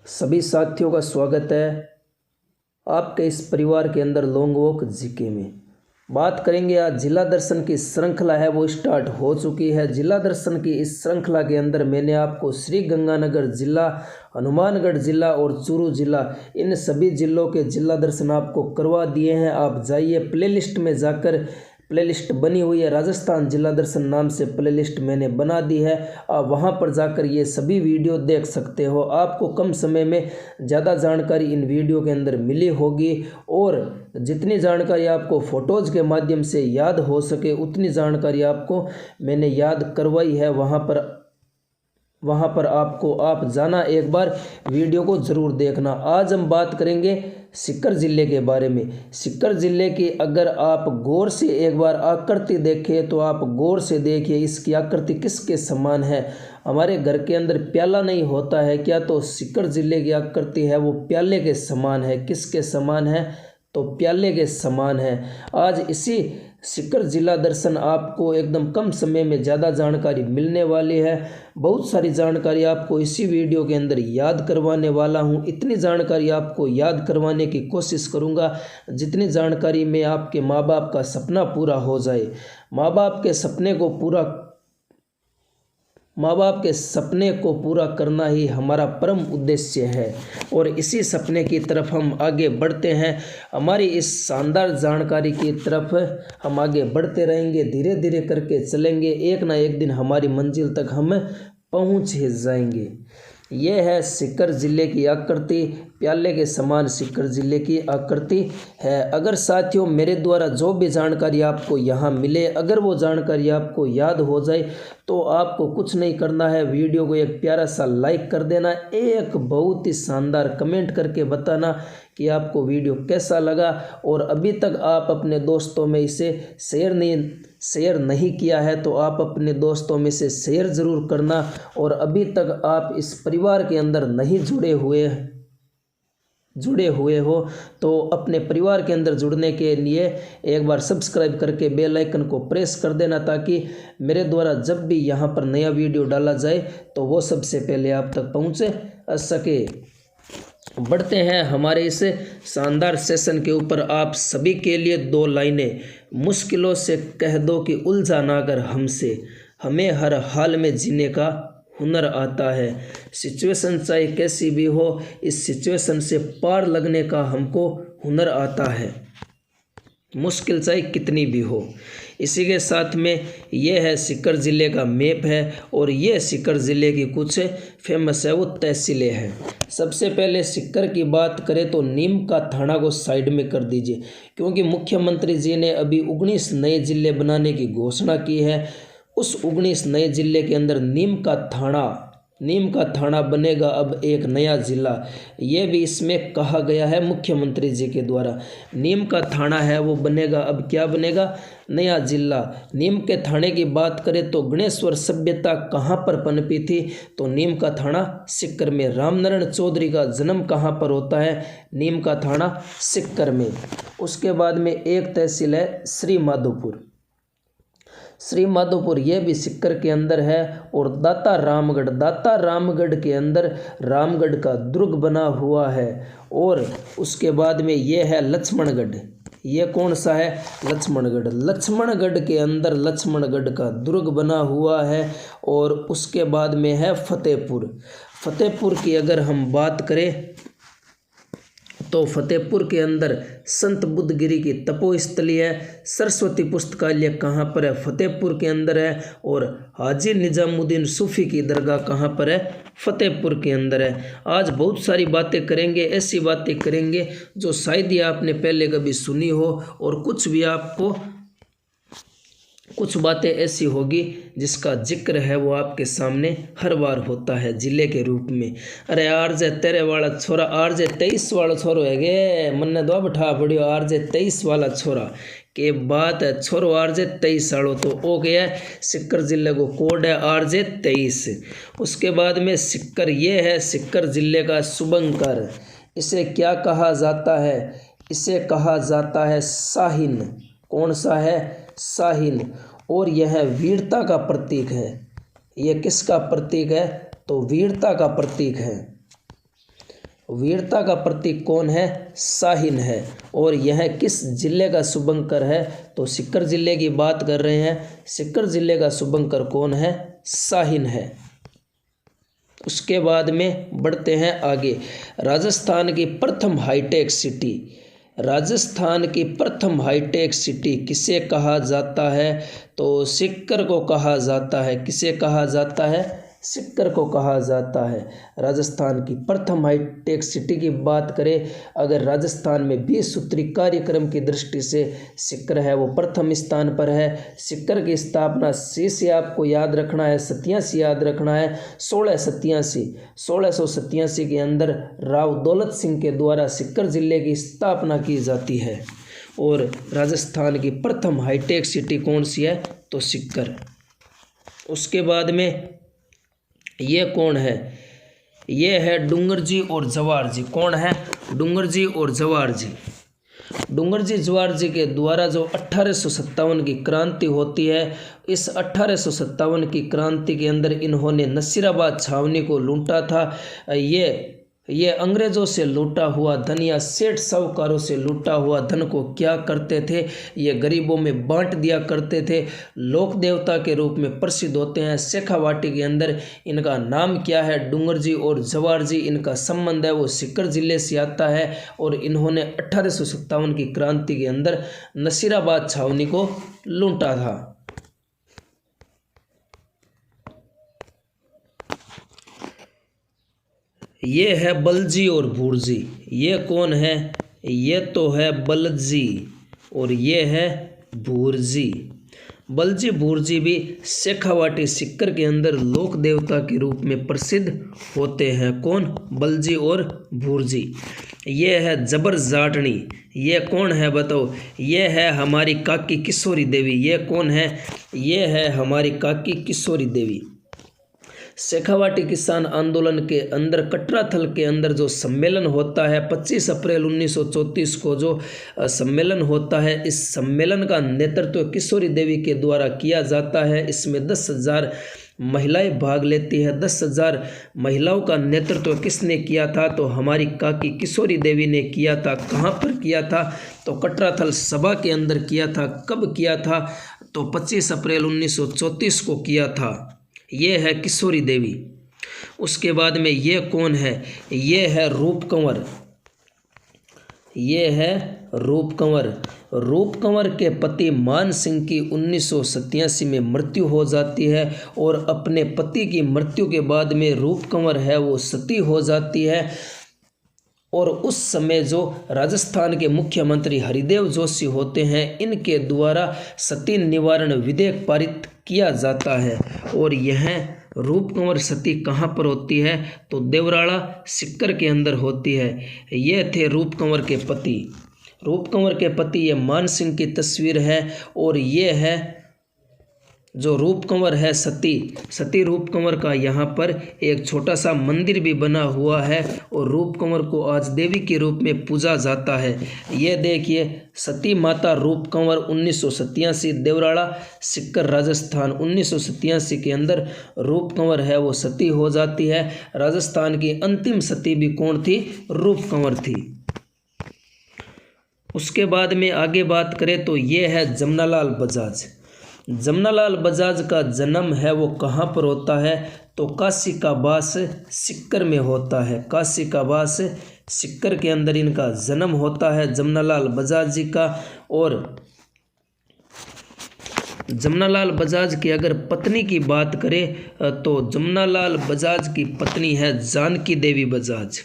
सभी साथियों का स्वागत है आपके इस परिवार के अंदर लॉन्ग वॉक जीके में। बात करेंगे आज जिला दर्शन की श्रृंखला है वो स्टार्ट हो चुकी है। जिला दर्शन की इस श्रृंखला के अंदर मैंने आपको श्री गंगानगर जिला, हनुमानगढ़ जिला और चूरू जिला, इन सभी जिलों के जिला दर्शन आपको करवा दिए हैं। आप जाइए प्लेलिस्ट में जाकर, प्लेलिस्ट बनी हुई है, राजस्थान जिला दर्शन नाम से प्लेलिस्ट मैंने बना दी है। आप वहां पर जाकर ये सभी वीडियो देख सकते हो। आपको कम समय में ज़्यादा जानकारी इन वीडियो के अंदर मिली होगी और जितनी जानकारी आपको फ़ोटोज़ के माध्यम से याद हो सके उतनी जानकारी आपको मैंने याद करवाई है। वहाँ पर आप जाना, एक बार वीडियो को ज़रूर देखना। आज हम बात करेंगे सीकर ज़िले के बारे में। सीकर ज़िले की अगर आप गौर से एक बार आकृति देखें तो आप गौर से देखिए इसकी आकृति किसके समान है। हमारे घर के अंदर प्याला नहीं होता है क्या, तो सीकर ज़िले की आकृति है वो प्याले के समान है। किसके समान है, तो प्याले के समान है। आज इसी सीकर जिला दर्शन आपको एकदम कम समय में ज़्यादा जानकारी मिलने वाली है। बहुत सारी जानकारी आपको इसी वीडियो के अंदर याद करवाने वाला हूँ। इतनी जानकारी आपको याद करवाने की कोशिश करूँगा जितनी जानकारी में आपके माँ बाप का सपना पूरा हो जाए। माँ बाप के सपने को पूरा करना ही हमारा परम उद्देश्य है और इसी सपने की तरफ हम आगे बढ़ते हैं। हमारी इस शानदार जानकारी की तरफ हम आगे बढ़ते रहेंगे, धीरे धीरे करके चलेंगे। एक ना एक दिन हमारी मंजिल तक हम पहुंच ही जाएंगे। ये है सीकर ज़िले की आकृति, प्याले के समान सीकर ज़िले की आकृति है। अगर साथियों मेरे द्वारा जो भी जानकारी आपको यहाँ मिले, अगर वो जानकारी आपको याद हो जाए तो आपको कुछ नहीं करना है, वीडियो को एक प्यारा सा लाइक कर देना, एक बहुत ही शानदार कमेंट करके बताना कि आपको वीडियो कैसा लगा। और अभी तक आप अपने दोस्तों में इसे शेयर नहीं किया है तो आप अपने दोस्तों में से शेयर ज़रूर करना। और अभी तक आप इस परिवार के अंदर नहीं जुड़े हुए हो तो अपने परिवार के अंदर जुड़ने के लिए एक बार सब्सक्राइब करके बेल आइकन को प्रेस कर देना, ताकि मेरे द्वारा जब भी यहाँ पर नया वीडियो डाला जाए तो वो सबसे पहले आप तक पहुँच सके। बढ़ते हैं हमारे इस शानदार सेशन के ऊपर। आप सभी के लिए दो लाइनें। मुश्किलों से कह दो कि उलझा ना कर हमसे, हमें हर हाल में जीने का हुनर आता है। सिचुएशन चाहे कैसी भी हो, इस सिचुएशन से पार लगने का हमको हुनर आता है, मुश्किल चाहे कितनी भी हो। इसी के साथ में ये है सीकर ज़िले का मैप है और ये सीकर ज़िले की कुछ फेमस है वो तहसीलें हैं। सबसे पहले सीकर की बात करें तो नीम का थाना को साइड में कर दीजिए, क्योंकि मुख्यमंत्री जी ने अभी 19 नए ज़िले बनाने की घोषणा की है। उस 19 नए ज़िले के अंदर नीम का थाना बनेगा अब एक नया ज़िला। ये भी इसमें कहा गया है मुख्यमंत्री जी के द्वारा। नीम का थाना है वो बनेगा, अब क्या बनेगा, नया ज़िला। नीम के थाने की बात करें तो गणेश्वर सभ्यता कहाँ पर पनपी थी, तो नीम का थाना सीकर में। रामनारायण चौधरी का जन्म कहाँ पर होता है, नीम का थाना सीकर में। उसके बाद में एक तहसील है श्री माधोपुर, ये भी सीकर के अंदर है। और दाता रामगढ़ के अंदर रामगढ़ का दुर्ग बना हुआ है। और उसके बाद में ये है लक्ष्मणगढ़। ये कौन सा है, लक्ष्मणगढ़ के अंदर लक्ष्मणगढ़ का दुर्ग बना हुआ है। और उसके बाद में है फतेहपुर की अगर हम बात करें तो फतेहपुर के अंदर संत बुद्धगिरी की तपोस्थली है। सरस्वती पुस्तकालय कहाँ पर है, फतेहपुर के अंदर है। और हाजी निजामुद्दीन सूफी की दरगाह कहाँ पर है, फतेहपुर के अंदर है। आज बहुत सारी बातें करेंगे, ऐसी बातें करेंगे जो शायद ही आपने पहले कभी सुनी हो, और कुछ बातें ऐसी होगी जिसका जिक्र है वो आपके सामने हर बार होता है ज़िले के रूप में। अरे आरजे तेरे वाला छोरा, आरजे 23 वाला छोरो है गे, मन्ने दो बिठा पड़ियो आरजे 23 वाला छोरा के बात है। छोरो आरजे 23 सालों तो हो गया। सीकर ज़िले को कोड है आरजे 23। उसके बाद में सीकर, ये है सीकर ज़िले का शुभंकर। इसे क्या कहा जाता है, इसे कहा जाता है शाहीन। कौन सा है, शाहीन। और यह वीरता का प्रतीक है। यह किसका प्रतीक है, तो वीरता का प्रतीक है। वीरता का प्रतीक कौन है? शाहीन है। और यह किस जिले का शुभंकर है? तो सीकर जिले की बात कर रहे हैं। सीकर जिले का शुभंकर कौन है? शाहीन है। उसके बाद में बढ़ते हैं आगे। राजस्थान की प्रथम हाईटेक सिटी, राजस्थान की प्रथम हाईटेक सिटी किसे कहा जाता है? तो सीकर को कहा जाता है। किसे कहा जाता है? सीकर को कहा जाता है। राजस्थान की प्रथम हाईटेक सिटी की बात करें, अगर राजस्थान में 20 सूत्री कार्यक्रम की दृष्टि से सीकर है वो प्रथम स्थान पर है। सीकर की स्थापना से आपको याद रखना है, 87 याद रखना है, 1687 के अंदर राव दौलत सिंह के द्वारा सीकर जिले की स्थापना की जाती है। और राजस्थान की प्रथम हाईटेक सिटी कौन सी है? तो सीकर। उसके बाद में ये कौन है? ये है डूंगर जी और जवाहर जी। कौन है? डूंगर जी और जवाहर जी। डूंगर जी जवाहर जी के द्वारा जो 1857 की क्रांति होती है, इस 1857 की क्रांति के अंदर इन्होंने नसीराबाद छावनी को लूटा था। ये अंग्रेज़ों से लूटा हुआ धन या सेठ साहूकारों से लूटा हुआ धन को क्या करते थे? ये गरीबों में बांट दिया करते थे। लोक देवता के रूप में प्रसिद्ध होते हैं। शेखावाटी के अंदर इनका नाम क्या है? डूंगर जी और जवाहर जी। इनका संबंध है वो सीकर जिले से आता है और इन्होंने 1857 की क्रांति के अंदर नसीराबाद छावनी को लूटा था। ये है बलजी और भूरजी। ये कौन है? ये तो है बलजी और ये है भूरजी। बलजी भूरजी भी शेखावाटी सीकर के अंदर लोक देवता के रूप में प्रसिद्ध होते हैं। कौन? बलजी और भूरजी। ये है जबर जाटनी। ये कौन है बताओ? ये है हमारी काकी किशोरी देवी। ये कौन है? ये है हमारी काकी किशोरी देवी। शेखावाटी किसान आंदोलन के अंदर कटराथल के अंदर जो सम्मेलन होता है 25 अप्रैल 1934 को जो सम्मेलन होता है, इस सम्मेलन का नेतृत्व किशोरी देवी के द्वारा किया जाता है। इसमें 10,000 महिलाएं भाग लेती है। 10,000 महिलाओं का नेतृत्व किसने किया था? तो हमारी काकी किशोरी देवी ने किया था। कहाँ पर किया था? तो कटराथल सभा के अंदर किया था। कब किया था? तो 25 अप्रैल 1934 को किया था। ये है किशोरी देवी। उसके बाद में ये कौन है? ये है रूप कंवर। ये है रूप कंवर। रूप कंवर के पति मान सिंह की 1987 में मृत्यु हो जाती है और अपने पति की मृत्यु के बाद में रूप कंवर है वो सती हो जाती है। और उस समय जो राजस्थान के मुख्यमंत्री हरिदेव जोशी होते हैं, इनके द्वारा सती निवारण विधेयक पारित किया जाता है। और यह रूप कंवर सती कहाँ पर होती है? तो देवराड़ा सीकर के अंदर होती है। ये थे रूप कंवर के पति। रूप कंवर के पति ये मान सिंह की तस्वीर है। और ये है जो रूप कंवर है सती रूप कंवर का यहाँ पर एक छोटा सा मंदिर भी बना हुआ है और रूप कंवर को आज देवी के रूप में पूजा जाता है। ये देखिए सती माता रूप कंवर 1987 देवराड़ा सीकर राजस्थान 1987 के अंदर रूप कंवर है वो सती हो जाती है। राजस्थान की अंतिम सती भी कौन थी? रूप कंवर थी। उसके बाद में आगे बात करें तो ये है जमनालाल बजाज। जमनालाल बजाज का जन्म है वो कहाँ पर होता है? तो काशी का बास सीकर में होता है। काशी का बास सीकर के अंदर इनका जन्म होता है जमनालाल बजाज जी का। और जमनालाल बजाज की अगर पत्नी की बात करें तो जमनालाल बजाज की पत्नी है जानकी देवी बजाज।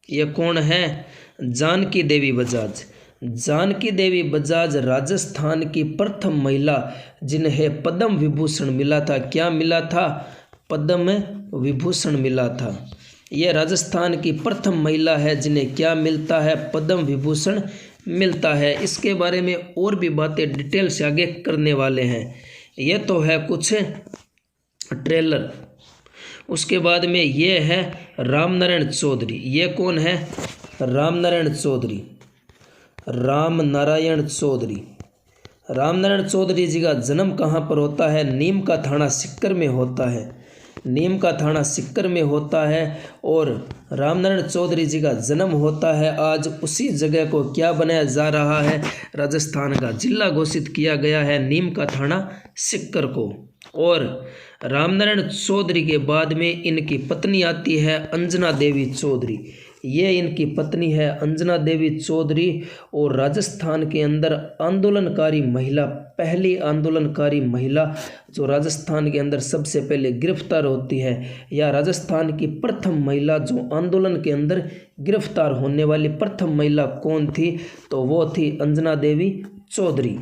ये कौन है? जानकी देवी बजाज। जानकी देवी बजाज राजस्थान की प्रथम महिला जिन्हें पद्म विभूषण मिला था। क्या मिला था? पद्म विभूषण मिला था। यह राजस्थान की प्रथम महिला है जिन्हें क्या मिलता है? पद्म विभूषण मिलता है। इसके बारे में और भी बातें डिटेल से आगे करने वाले हैं। यह तो है कुछ ट्रेलर। उसके बाद में ये है रामनारायण चौधरी। ये कौन है? रामनारायण चौधरी। रामनारायण चौधरी। रामनारायण चौधरी जी का जन्म कहाँ पर होता है? नीम का थाना सीकर में होता है। नीम का थाना सिक्कर में होता है और रामनारायण चौधरी जी का जन्म होता है। आज उसी जगह को क्या बनाया जा रहा है, राजस्थान का जिला घोषित किया गया है नीम का थाना सिक्कर को। और रामनारायण चौधरी के बाद में इनकी पत्नी आती है अंजना देवी चौधरी। ये इनकी पत्नी है अंजना देवी चौधरी और राजस्थान के अंदर आंदोलनकारी महिला, पहली आंदोलनकारी महिला जो राजस्थान के अंदर सबसे पहले गिरफ्तार होती है, या राजस्थान की प्रथम महिला जो आंदोलन के अंदर गिरफ्तार होने वाली प्रथम महिला कौन थी, तो वो थी अंजना देवी चौधरी।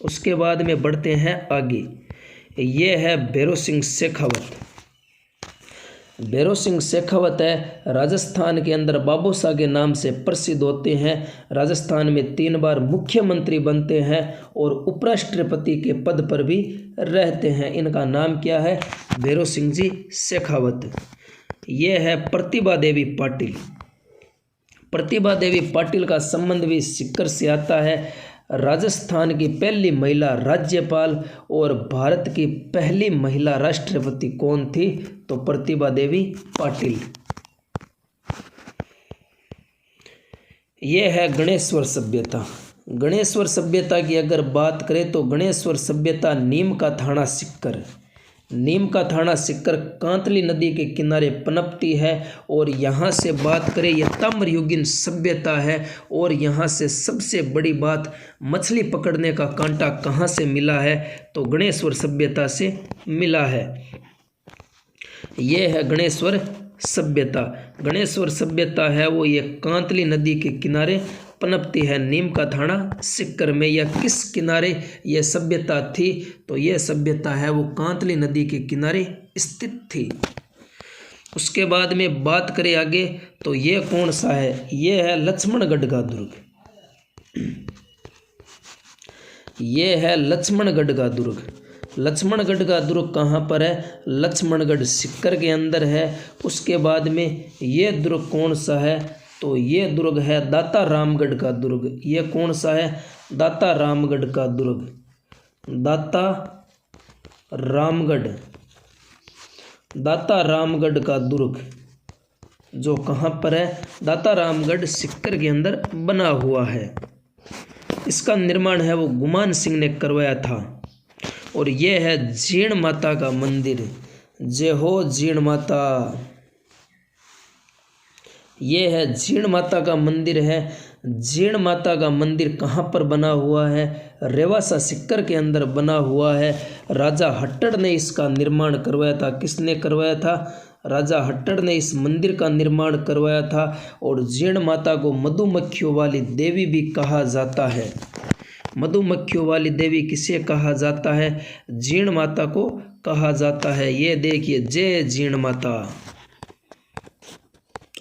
उसके बाद में बढ़ते हैं आगे। ये है भैरों सिंह शेखावत। भैरों सिंह शेखावत है राजस्थान के अंदर बाबूशाह के नाम से प्रसिद्ध होते हैं। राजस्थान में 3 बार मुख्यमंत्री बनते हैं और उपराष्ट्रपति के पद पर भी रहते हैं। इनका नाम क्या है, भैरों सिंह जी शेखावत। ये है प्रतिभा देवी पाटिल। प्रतिभा देवी पाटिल का संबंध भी सिक्कर से आता है। राजस्थान की पहली महिला राज्यपाल और भारत की पहली महिला राष्ट्रपति कौन थी, तो प्रतिभा देवी पाटिल। यह है गणेश्वर सभ्यता। गणेश्वर सभ्यता की अगर बात करें तो गणेश्वर सभ्यता नीम का थाना सिक्कर, नीम का थाना सिक्कर कांतली नदी के किनारे पनपती है। और यहाँ से बात करें, यह ताम्रयुगीन सभ्यता है। और यहाँ से सबसे बड़ी बात, मछली पकड़ने का कांटा कहाँ से मिला है, तो गणेश्वर सभ्यता से मिला है। यह है गणेश्वर सभ्यता। गणेश्वर सभ्यता है वो ये कांतली नदी के किनारे पनपती है, नीम का थाना सिक्कर में। या किस किनारे यह सभ्यता थी, तो यह सभ्यता है वो कांतली नदी के किनारे स्थित थी। उसके बाद में बात करें आगे, तो ये कौन सा है, ये है लक्ष्मणगढ़ का दुर्ग। ये है लक्ष्मणगढ़ का दुर्ग। लक्ष्मणगढ़ का दुर्ग कहाँ पर है, लक्ष्मणगढ़ सिक्कर के अंदर है। उसके बाद में ये दुर्ग कौन सा है, तो ये दुर्ग है दाता रामगढ़ का दुर्ग। ये कौन सा है, दाता रामगढ़ का दुर्ग। दाता रामगढ़, दाता रामगढ़ का दुर्ग जो कहाँ पर है, दाता रामगढ़ सिक्कर के अंदर बना हुआ है। इसका निर्माण है वो गुमान सिंह ने करवाया था। और ये है जीण माता का मंदिर। जय हो जीण माता। ये है जीण माता का मंदिर है। जीण माता का मंदिर कहाँ पर बना हुआ है, रेवासा सिक्कर के अंदर बना हुआ है। राजा हट्टड़ ने इसका निर्माण करवाया था। किसने करवाया था, राजा हट्टड़ ने इस मंदिर का निर्माण करवाया था। और जीण माता को मधुमक्खियों वाली देवी भी कहा जाता है। मधुमक्खियों वाली देवी किसे कहा जाता है, जीण माता को कहा जाता है। ये देखिए, जय जीण माता।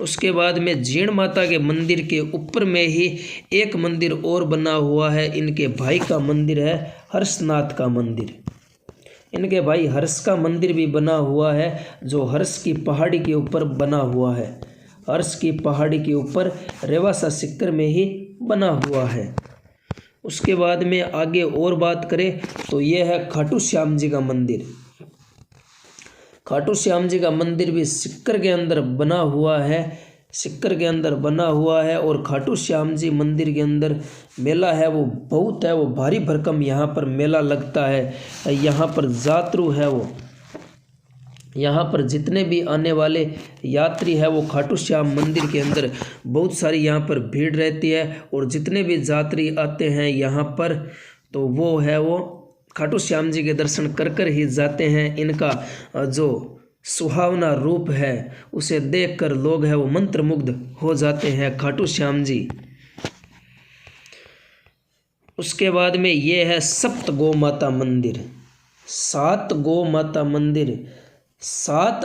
उसके बाद में जीण माता के मंदिर के ऊपर में ही एक मंदिर और बना हुआ है। इनके भाई का मंदिर है, हर्षनाथ का मंदिर। इनके भाई हर्ष का मंदिर भी बना हुआ है, जो हर्ष की पहाड़ी के ऊपर बना हुआ है। हर्ष की पहाड़ी के ऊपर रेवासा सिक्कर में ही बना हुआ है। उसके बाद में आगे और बात करें तो यह है खाटू श्याम जी का मंदिर। खाटू श्याम जी का मंदिर भी सिक्कर के अंदर बना हुआ है। सिक्कर के अंदर बना हुआ है। और खाटू श्याम जी मंदिर के अंदर मेला है वो बहुत है, वो भारी भरकम यहाँ पर मेला लगता है। यहाँ पर यात्रु है वो, यहाँ पर जितने भी आने वाले यात्री है वो खाटू श्याम मंदिर के अंदर बहुत सारी यहाँ पर भीड़ रहती है। और जितने भी यात्री आते हैं यहाँ पर, तो वो है वो खाटू श्याम जी के दर्शन कर कर ही जाते हैं। इनका जो सुहावना रूप है उसे देखकर लोग है वो मंत्रमुग्ध हो जाते हैं, खाटू श्याम जी। उसके बाद में ये है सप्त गौ माता मंदिर। 7 गौ माता मंदिर। 7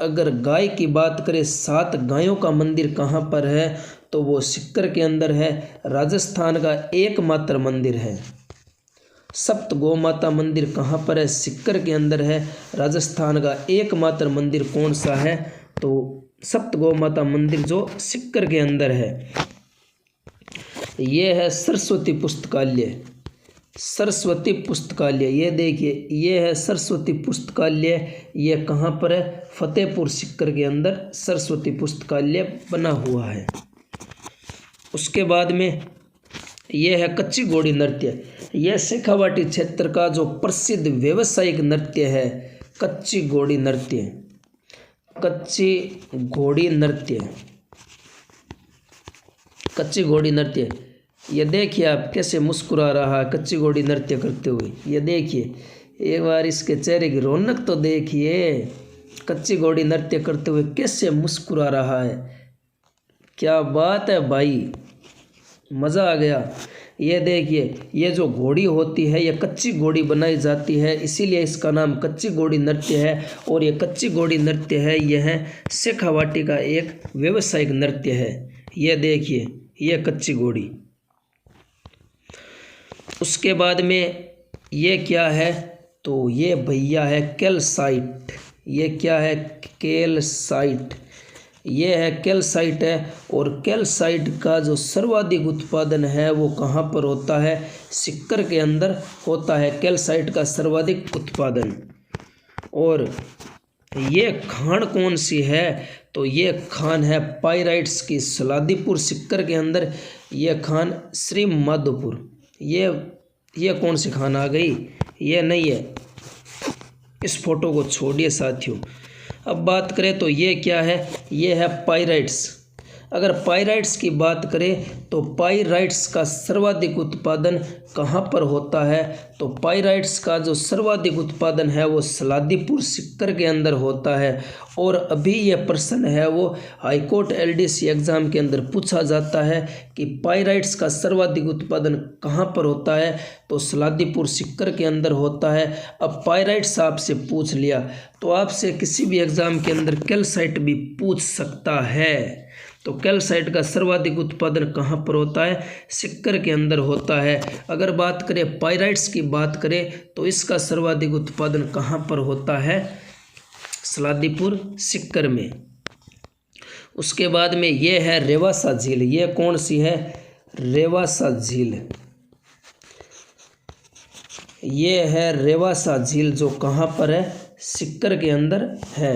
अगर गाय की बात करें, 7 गायों का मंदिर कहाँ पर है, तो वो सिक्कर के अंदर है। राजस्थान का एकमात्र मंदिर है। सप्त गौ माता मंदिर कहाँ पर है, सिक्कर के अंदर है। राजस्थान का एकमात्र मंदिर कौन सा है, तो सप्त गौ माता मंदिर जो सिक्कर के अंदर है। ये है सरस्वती पुस्तकालय। सरस्वती पुस्तकालय। ये देखिए, ये है सरस्वती पुस्तकालय। ये कहाँ पर है? फतेहपुर सीकर के अंदर सरस्वती पुस्तकालय बना हुआ है। उसके बाद में ये है कच्ची घोड़ी नृत्य। यह शेखावाटी क्षेत्र का जो प्रसिद्ध व्यावसायिक नृत्य है, कच्ची घोड़ी नृत्य। कच्ची घोड़ी नृत्य, कच्ची घोड़ी नृत्य। ये देखिए आप कैसे मुस्कुरा रहा है कच्ची घोड़ी नृत्य करते हुए। ये देखिए, एक बार इसके चेहरे की रौनक तो देखिए, कच्ची घोड़ी नृत्य करते हुए कैसे मुस्कुरा रहा है। क्या बात है भाई, मज़ा आ गया। ये देखिए, ये जो घोड़ी होती है, ये कच्ची घोड़ी बनाई जाती है, इसीलिए इसका नाम कच्ची घोड़ी नृत्य है। और ये कच्ची घोड़ी नृत्य है, यह शेखावाटी का एक व्यावसायिक नृत्य है। ये देखिए, ये कच्ची घोड़ी। उसके बाद में ये क्या है? तो ये भैया है कैल्साइट। ये क्या है? कैल्साइट। ये है कैल्साइट है। और कैल्साइट का जो सर्वाधिक उत्पादन है वो कहाँ पर होता है? सीकर के अंदर होता है कैल्साइट का सर्वाधिक उत्पादन। और ये खान कौन सी है? तो ये खान है पाइराइट्स की, सलादीपुर सीकर के अंदर। ये खान श्री माधोपुर। ये कौन सी खान आ गई? ये नहीं है, इस फोटो को छोड़िए साथियों। अब बात करें तो ये क्या है? ये है पाइराइट्स। अगर पाइराइट्स की बात करें तो पाइराइट्स का सर्वाधिक उत्पादन कहाँ पर होता है? तो पाइराइट्स का जो सर्वाधिक उत्पादन है वो सलादीपुर सीकर के अंदर होता है। और अभी यह प्रश्न है वो हाईकोर्ट एलडीसी एग्ज़ाम के अंदर पूछा जाता है कि पाइराइट्स का सर्वाधिक उत्पादन कहाँ पर होता है? तो सलादीपुर सीकर के अंदर होता है। अब पाइराइट्स आपसे पूछ लिया तो आपसे किसी भी एग्ज़ाम के अंदर कैल्साइट भी पूछ सकता है। तो कैल्साइट का सर्वाधिक उत्पादन कहाँ पर होता है? सीकर के अंदर होता है। अगर बात करें पाइराइट्स की बात करें तो इसका सर्वाधिक उत्पादन कहाँ पर होता है? सलादीपुर सीकर में। उसके बाद में ये है रेवासा झील। ये कौन सी है? रेवासा झील। ये है रेवासा झील जो कहाँ पर है? सीकर के अंदर है।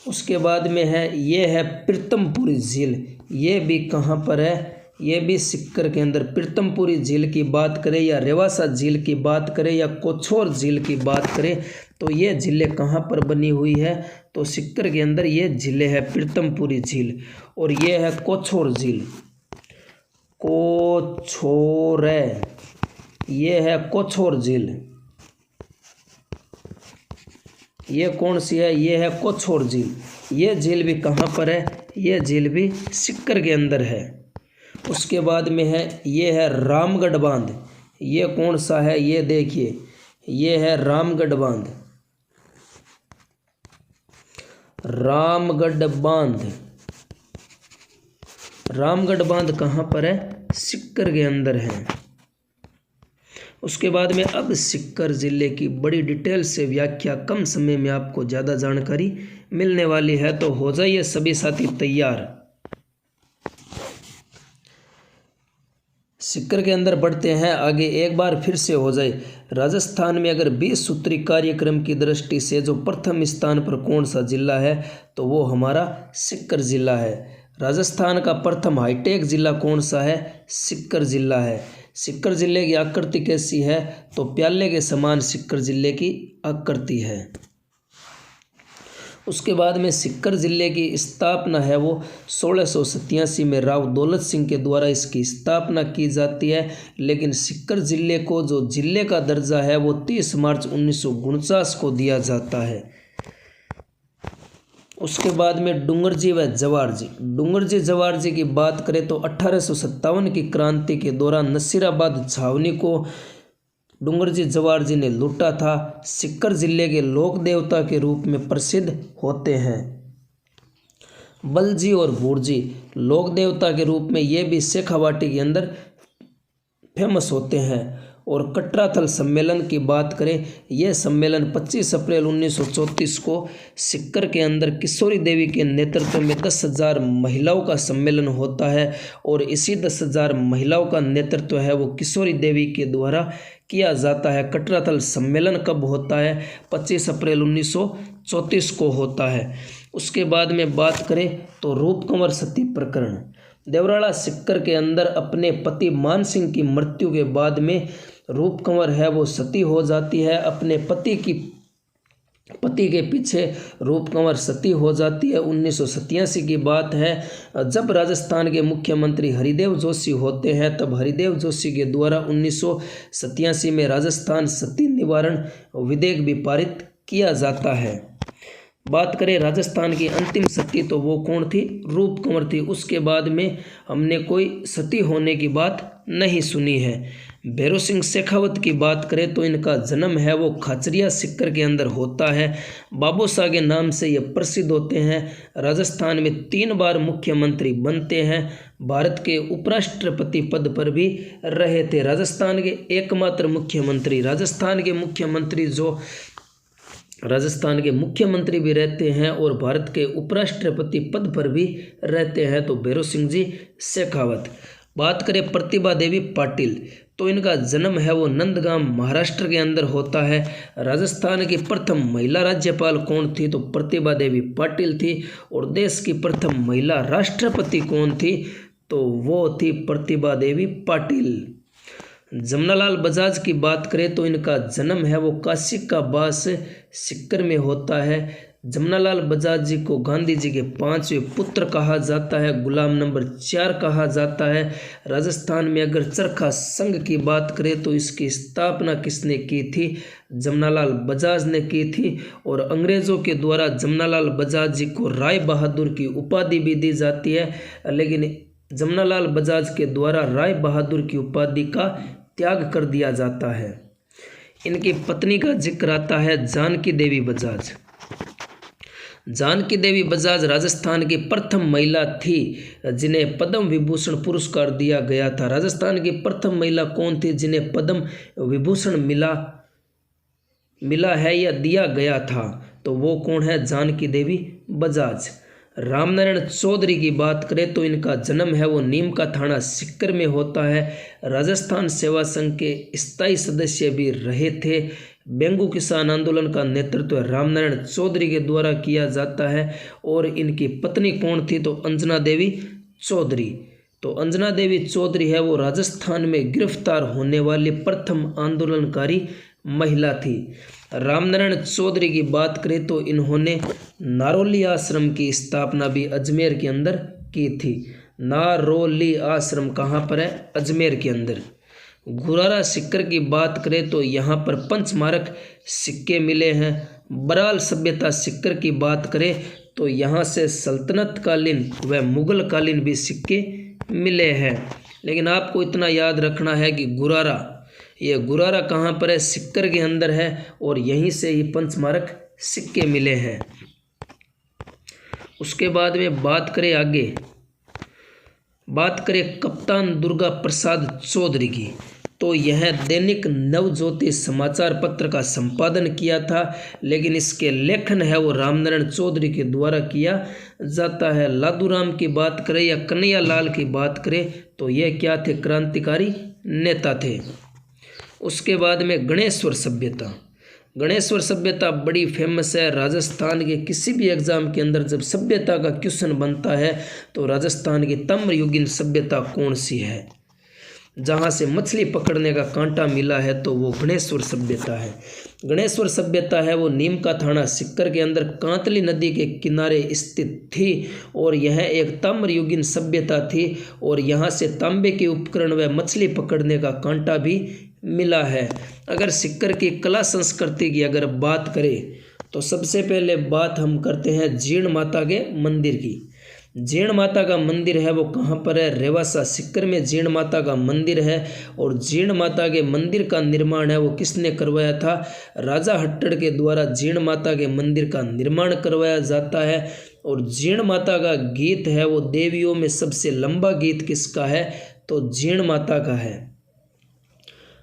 उसके बाद में है ये है प्रीतमपुरी झील। ये भी कहाँ पर है? ये भी सीकर के अंदर। प्रीतमपुरी झील की बात करें या रेवासा झील की बात करें या कोछोर झील की बात करें तो ये झीलें कहाँ पर बनी हुई है? तो सीकर के अंदर ये झीलें है प्रीतमपुरी झील। और ये है कोछोर झील। कोछोर, ये है कोछोर झील। ये कौन सी है? ये है कोछोर झील। ये झील भी कहाँ पर है? ये झील भी सीकर के अंदर है। उसके बाद में है ये है रामगढ़ बांध। ये कौन सा है? ये देखिए, ये है रामगढ़ बांध। रामगढ़ बांध। रामगढ़ बांध कहाँ पर है? सीकर के अंदर है। उसके बाद में अब सीकर ज़िले की बड़ी डिटेल से व्याख्या, कम समय में आपको ज़्यादा जानकारी मिलने वाली है, तो हो जाइए सभी साथी तैयार। सीकर के अंदर बढ़ते हैं आगे। एक बार फिर से हो जाए, राजस्थान में अगर 20 सूत्री कार्यक्रम की दृष्टि से जो प्रथम स्थान पर कौन सा जिला है तो वो हमारा सीकर जिला है। राजस्थान का प्रथम हाईटेक जिला कौन सा है? सीकर जिला है। सीकर जिले की आकृति कैसी है? तो प्याले के समान सीकर जिले की आकृति है। उसके बाद में सीकर जिले की स्थापना है वो 1687 में राव दौलत सिंह के द्वारा इसकी स्थापना की जाती है। लेकिन सीकर जिले को जो जिले का दर्जा है वो 30 मार्च 1949 को दिया जाता है। उसके बाद में डूंगरजी व जवार जी। डूंगरजी जवार जी की बात करें तो 1857 की क्रांति के दौरान नसीराबाद छावनी को डूंगरजी जवार जी ने लूटा था। सीकर जिले के लोक देवता के रूप में प्रसिद्ध होते हैं। बलजी और भूरजी लोक देवता के रूप में ये भी शेखावाटी के अंदर फेमस होते हैं। और कटराथल सम्मेलन की बात करें, यह सम्मेलन 25 अप्रैल 1934 को सिक्कर के अंदर किशोरी देवी के नेतृत्व में 10,000 महिलाओं का सम्मेलन होता है और इसी 10,000 महिलाओं का नेतृत्व है वो किशोरी देवी के द्वारा किया जाता है। कटराथल सम्मेलन कब होता है? 25 अप्रैल 1934 को होता है। उसके बाद में बात करें तो रूपकुंवर सती प्रकरण, देवराला सिक्कर के अंदर अपने पति मान सिंह की मृत्यु के बाद में रूपकुंवर है वो सती हो जाती है। अपने पति के पीछे रूपकुंवर सती हो जाती है। 1987 की बात है, जब राजस्थान के मुख्यमंत्री हरिदेव जोशी होते हैं, तब हरिदेव जोशी के द्वारा 1987 में राजस्थान सती निवारण विधेयक भी पारित किया जाता है। बात करें राजस्थान की अंतिम सती, तो वो कौन थी? रूपकुंवर थी। उसके बाद में हमने कोई सती होने की बात नहीं सुनी है। भैरव सिंह शेखावत की बात करें तो इनका जन्म है वो खाचरिया सिक्कर के अंदर होता है। बाबू शाह के नाम से ये प्रसिद्ध होते हैं। राजस्थान में 3 बार मुख्यमंत्री बनते हैं। भारत के उपराष्ट्रपति पद पर भी रहे थे। राजस्थान के एकमात्र मुख्यमंत्री, राजस्थान के मुख्यमंत्री भी रहते हैं और भारत के उपराष्ट्रपति पद पर भी रहते हैं, तो भैरव सिंह जी शेखावत। बात करें प्रतिभा देवी पाटिल, तो इनका जन्म है वो नंदगांव महाराष्ट्र के अंदर होता है। राजस्थान की प्रथम महिला राज्यपाल कौन थी? तो प्रतिभा देवी पाटिल थी। और देश की प्रथम महिला राष्ट्रपति कौन थी? तो वो थी प्रतिभा देवी पाटिल। जमनालाल बजाज की बात करें तो इनका जन्म है वो काशी का बास सिक्कर में होता है। जमनालाल बजाज जी को गांधी जी के 5वें पुत्र कहा जाता है, गुलाम नंबर 4 कहा जाता है। राजस्थान में अगर चरखा संघ की बात करें तो इसकी स्थापना किसने की थी? जमनालाल बजाज ने की थी। और अंग्रेज़ों के द्वारा जमनालाल बजाज जी को राय बहादुर की उपाधि भी दी जाती है, लेकिन जमनालाल बजाज के द्वारा राय बहादुर की उपाधि का त्याग कर दिया जाता है। इनकी पत्नी का जिक्र आता है जानकी देवी बजाज। जानकी देवी बजाज राजस्थान की प्रथम महिला थी जिन्हें पद्म विभूषण पुरस्कार दिया गया था। राजस्थान की प्रथम महिला कौन थी जिन्हें पद्म विभूषण मिला है या दिया गया था? तो वो कौन है? जानकी देवी बजाज। रामनारायण चौधरी की बात करें तो इनका जन्म है वो नीम का थाना सिक्कर में होता है। राजस्थान सेवा संघ के स्थायी सदस्य भी रहे थे। बेंगू किसान आंदोलन का नेतृत्व रामनारायण चौधरी के द्वारा किया जाता है। और इनकी पत्नी कौन थी? तो अंजना देवी चौधरी। तो अंजना देवी चौधरी है वो राजस्थान में गिरफ्तार होने वाली प्रथम आंदोलनकारी महिला थी। रामनारायण चौधरी की बात करें तो इन्होंने नारोली आश्रम की स्थापना भी अजमेर के अंदर की थी। नारोली आश्रम कहाँ पर है? अजमेर के अंदर। गुरारा सिक्कर की बात करें तो यहाँ पर पंचमारक सिक्के मिले हैं। बराल सभ्यता सिक्कर की बात करें तो यहाँ से सल्तनत कालीन व मुगल कालीन भी सिक्के मिले हैं। लेकिन आपको इतना याद रखना है कि गुरारा कहाँ पर है? सिक्कर के अंदर है और यहीं से ही पंचमारक सिक्के मिले हैं। उसके बाद में बात करें कप्तान दुर्गा प्रसाद चौधरी की, तो यह दैनिक नवज्योति समाचार पत्र का संपादन किया था, लेकिन इसके लेखन है वो रामनारायण चौधरी के द्वारा किया जाता है। लादूराम की बात करें या कन्हैया लाल की बात करें तो ये क्या थे? क्रांतिकारी नेता थे। उसके बाद में गणेश्वर सभ्यता बड़ी फेमस है। राजस्थान के किसी भी एग्जाम के अंदर जब सभ्यता का क्वेश्चन बनता है तो राजस्थान की ताम्रयुगीन सभ्यता कौन सी है? जहाँ से मछली पकड़ने का कांटा मिला है तो वो गणेश्वर सभ्यता है। गणेश्वर सभ्यता है वो नीम का थाना सिक्कर के अंदर कांतली नदी के किनारे स्थित थी और यह एक ताम्रयुगीन सभ्यता थी और यहाँ से तांबे के उपकरण व मछली पकड़ने का कांटा भी मिला है। अगर सिक्कर की कला संस्कृति की अगर बात करें तो सबसे पहले बात हम करते हैं जीर्ण माता के मंदिर की। जीर्ण माता का मंदिर है वो कहाँ पर है? रेवासा सिक्कर में जीर्ण माता का मंदिर है। और जीर्ण माता के मंदिर का निर्माण है वो किसने करवाया था? राजा हट्टड़ के द्वारा जीर्ण माता के मंदिर का निर्माण करवाया जाता है। और जीर्ण माता का गीत है वो देवियों में सबसे लंबा गीत किसका है? तो जीर्ण माता का है।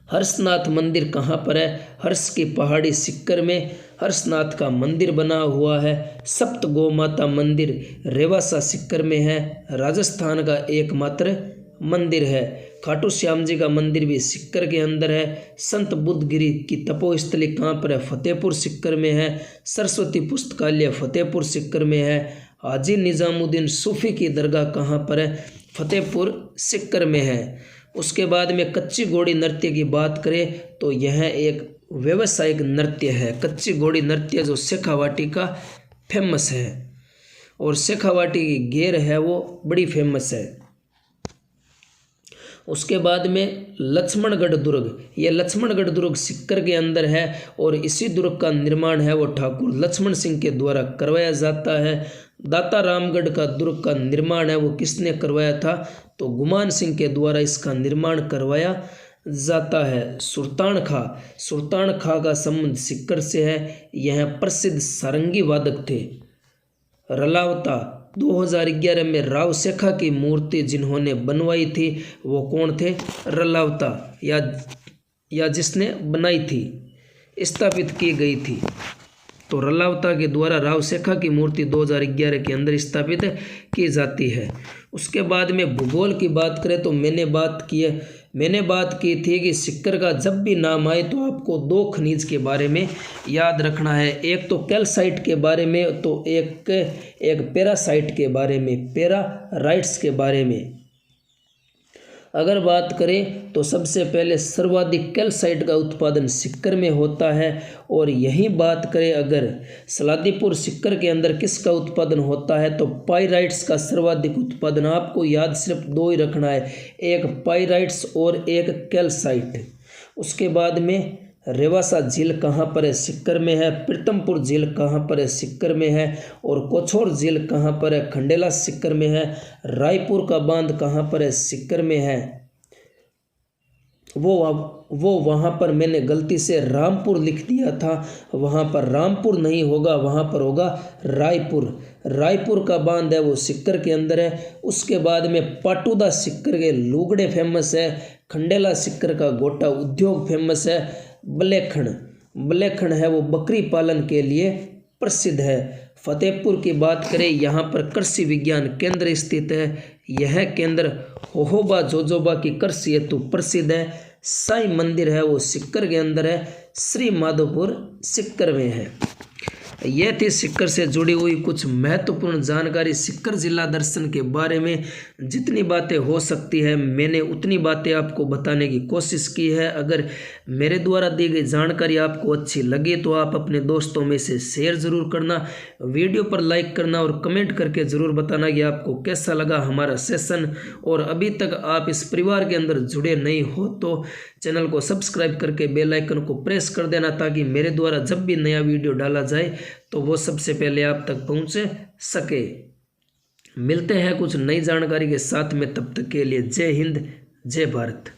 हर्षनाथ मंदिर कहाँ पर है? हर्ष की पहाड़ी सिक्कर में हर्षनाथ का मंदिर बना हुआ है। सप्त गौ माता मंदिर रेवासा सिक्कर में है, राजस्थान का एकमात्र मंदिर है। खाटू श्याम जी का मंदिर भी सिक्कर के अंदर है। संत बुद्धगिरी की तपोस्थली कहाँ पर है? फतेहपुर सिक्कर में है। सरस्वती पुस्तकालय फतेहपुर सिक्कर में है। हाजी निजामुद्दीन सूफी की दरगाह कहाँ पर है? फतेहपुर सिक्कर में है। उसके बाद में कच्ची घोड़ी नृत्य की बात करें तो यह एक व्यावसायिक नृत्य है। कच्ची घोड़ी नृत्य जो शेखावाटी का फेमस है, और शेखावाटी की गेर है वो बड़ी फेमस है। उसके बाद में लक्ष्मणगढ़ दुर्ग, ये लक्ष्मणगढ़ दुर्ग सिक्कर के अंदर है, और इसी दुर्ग का निर्माण है वो ठाकुर लक्ष्मण सिंह के द्वारा करवाया जाता है। दाता रामगढ़ का दुर्ग का निर्माण है वो किसने करवाया था? तो गुमान सिंह के द्वारा इसका निर्माण करवाया जाता है। सुल्तान खां का संबंध सिक्कर से है। यह प्रसिद्ध सारंगी वादक थे। रलावता 2011 में राव शेखा की मूर्ति जिन्होंने बनवाई थी वो कौन थे? रलावता, या जिसने बनाई थी, स्थापित की गई थी। तो रलावता के द्वारा राव शेखा की मूर्ति 2011 के अंदर स्थापित की जाती है। उसके बाद में भूगोल की बात करें तो मैंने बात की थी कि सिक्कर का जब भी नाम आए तो आपको दो खनिज के बारे में याद रखना है। एक तो कैल्साइट के बारे में, तो एक पैरासाइट के बारे में, पैराराइट्स के बारे में। अगर बात करें तो सबसे पहले सर्वाधिक कैल्साइट का उत्पादन सिक्कर में होता है। और यही बात करें अगर सलादीपुर सिक्कर के अंदर किसका उत्पादन होता है तो पाइराइट्स का सर्वाधिक उत्पादन। आपको याद सिर्फ दो ही रखना है, एक पाइराइट्स और एक कैल्साइट। उसके बाद में रेवासा झील कहाँ पर है? सिक्कर में है। प्रीतमपुर झील कहाँ पर है? सिक्कर में है। और कोछोर झील कहाँ पर है? खंडेला सिक्कर में है। रायपुर का बांध कहाँ पर है? सिक्कर में है। वो वहाँ पर मैंने गलती से रामपुर लिख दिया था, वहाँ पर रामपुर नहीं होगा, वहाँ पर होगा रायपुर का बांध है वो सिक्कर के अंदर है। उसके बाद में पाटूदा सिक्कर के लुगड़े फेमस है। खंडेला सिक्कर का गोटा उद्योग फेमस है। बलेखण है वो बकरी पालन के लिए प्रसिद्ध है। फतेहपुर की बात करें, यहाँ पर कृषि विज्ञान केंद्र स्थित है। यह केंद्र होहोबा जोजोबा की कृषि हेतु प्रसिद्ध है। साईं मंदिर है वो सिक्कर के अंदर है। श्री माधोपुर सिक्कर में है। यह थी सिक्कर से जुड़ी हुई कुछ महत्वपूर्ण जानकारी। सिक्कर जिला दर्शन के बारे में जितनी बातें हो सकती है मैंने उतनी बातें आपको बताने की कोशिश की है। अगर मेरे द्वारा दी गई जानकारी आपको अच्छी लगे तो आप अपने दोस्तों में से शेयर ज़रूर करना, वीडियो पर लाइक करना और कमेंट करके ज़रूर बताना कि आपको कैसा लगा हमारा सेशन। और अभी तक आप इस परिवार के अंदर जुड़े नहीं हो तो चैनल को सब्सक्राइब करके बेल आइकन को प्रेस कर देना, ताकि मेरे द्वारा जब भी नया वीडियो डाला जाए तो वो सबसे पहले आप तक पहुंच सके। मिलते हैं कुछ नई जानकारी के साथ में, तब तक के लिए जय हिंद, जय भारत।